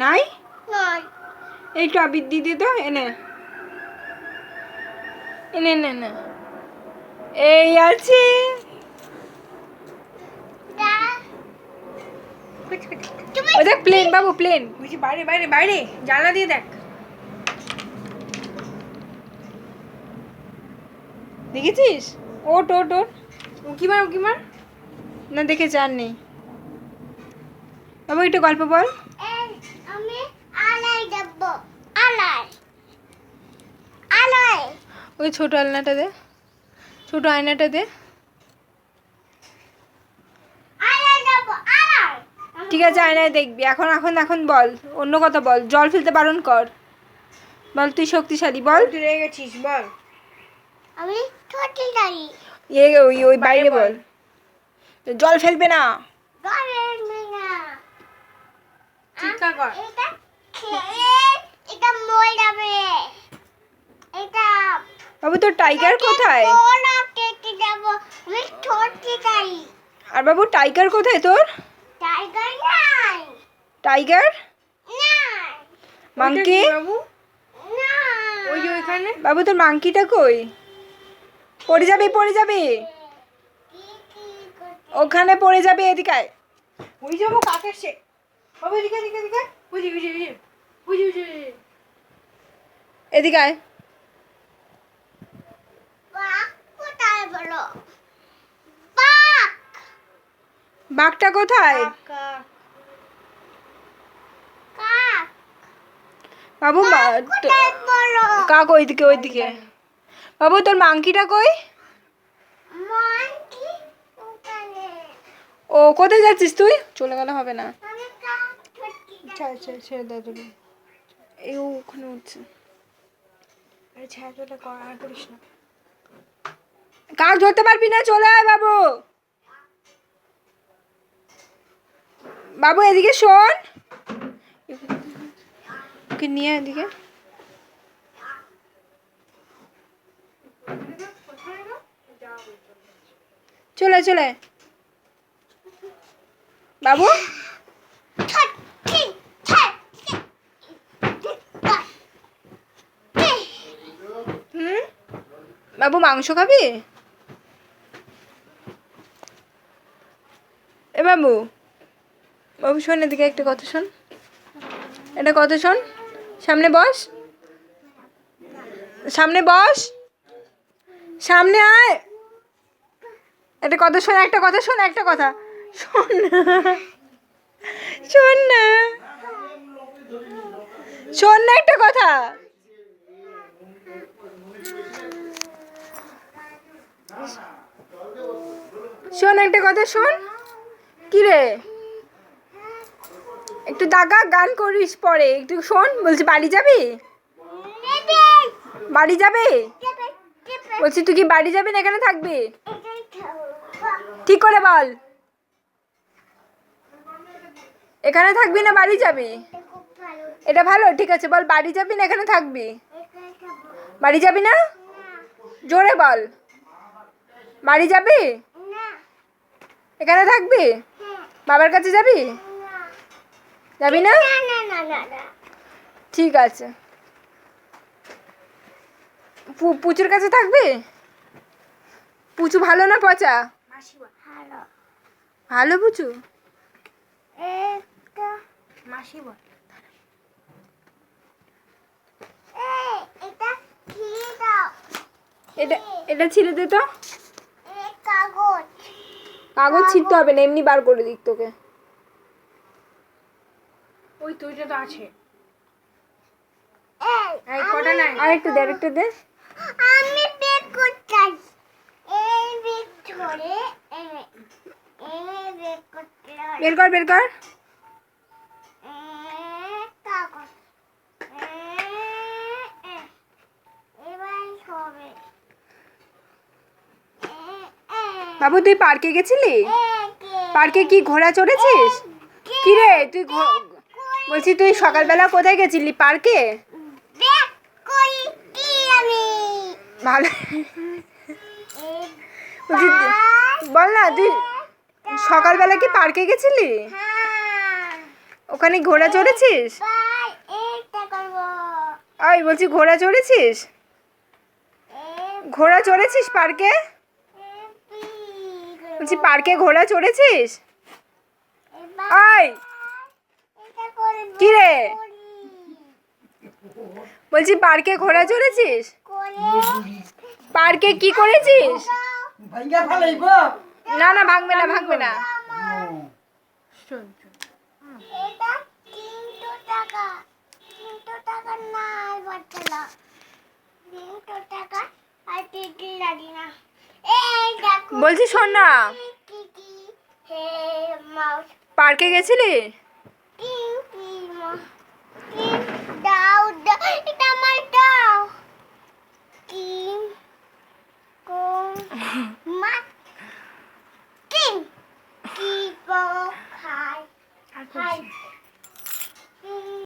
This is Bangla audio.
নাই একটু আবির দিদি তো এনে এনে এনে এনে এই আছে ওই দেখ প্লেন বাবু প্লেন বুঝি বাইরে বাইরে বাইরে জানলা দিয়ে দেখ দেখেছিস ওট ওট ওট উকি মার না দেখে চার নেই বাবু একটু গল্প বল আমি আলাই দেব আলাই আলাই ওই ছোট আলনাটা দে ছোট আয়নাটা দে আলাই দেব আলাই ঠিক আছে আয়নায় দেখবি এখন এখন এখন বল অন্য কথা বল জল ফেলতে বারণ কর বল তুই শক্তিশালী বল তুই রেগে গেছিস বল আমি ছোটি দাঁড়ি ওই ওই বাইরে বল জল ফেলবে না গরের মিনা চিৎকার কর এটা খেয়ে এটা মরে যাবে এটা বাবু তোর টাইগার কোথায় ওলা কেটে দেব আমি ছোটি দাঁড়ি আর বাবু টাইগার কোথায় তোর টাইগার নাই টাইগার নাই মাংকি বাবু না ওই যে ওইখানে বাবু তোর মাংকিটা কই পড়ে যাবে ওখানে পড়ে যাবে এদিকে আয় ওই যাবো কাকে সে বাবু এদিকে এদিকে এদিকে বুঝি বুঝি বুঝি বুঝি বুঝি এদিকে আয় বাঘ কোথায় বলো বাঘ বাঘটা কোথায় কাক বাবু কোথায় বলো কাক ওইদিকে বাবু তোর মাংকিটা কই মানকি ওখানে ও কোথায় যাচ্ছিস তুই চলে গেলে হবে না আমি কাক ছোটি ছেড়ে দে তুমি এই ওখানে উঠছে আরে ছায়াটা কর আর করিস না কাক ধরতে পারবি না চলে আয় বাবু বাবু এদিকে শোন ওকে নিয়ে এদিকে চলে বাবু ছোটি বাবু মাংস খাবি এ বাবু শোন এদিকে একটা কথা শোন এটা কথা শোন সামনে বস সামনে আয় একটা কথা শোন একটা কথা শোন না একটা কথা শোন একটা কথা শোন কি রে একটু দাগা গান করিস পরে একটু শোন বলছি বাড়ি যাবি বলছি তুই কি বাড়ি যাবি না এখানে থাকবি ঠিক করে বল এখানে থাকবি না বাড়ি যাবি এটা ভালো ঠিক আছে বল বাড়ি যাবি না এখানে থাকবি বাড়ি যাবি না জোরে বল বাড়ি যাবি এখানে থাকবি বাবার কাছে যাবি না ঠিক আছে পুচুর কাছে থাকবি পুচু ভালো না পচা ভালো পুচু মাসি বল এটা ছিঁড়ে দে তো কাগজ ছিঁড়তে হবে না এমনি বার করে দিক তোকে ওই তুইটা তো আছে আরেকটু দে আমি বের করতে এই বের ধরে বের কর কাগজ এবার হবে বাবু তুই পার্কে গেছিলি পার্কে কি ঘোড়া চড়েছিস কি রে তুই বলছি তুই সকালবেলা কোথায় গেছিলি পার্কে ভালো বলছি বল না তুই সকালবেলা কি পার্কে গেছিলি ওখানে ঘোড়া চড়েছিস? বাই এটা করব ওই বলছি ঘোড়া চড়েছিস? ঘোড়া চড়েছিস পার্কে? বলছি পার্কে ঘোড়া চড়েছিস? ওই এটা করে কি রে? বলছি পার্কে ঘোড়া চড়েছিস? পার্কে কি করেছিস? ভাঙ্গা ফেলাইব। না না ভাঙবে না ভাঙবে না। এটা 300 টাকা 300 টাকা না আর বাচ্চালা 300 টাকা আর টিটি লাগি না এই দেখো বলছি শোন না, টিটি হে মাউস পার্কে গেছিলি? টিটি মা দাও দাও এটা আমার দাও কি কোন মা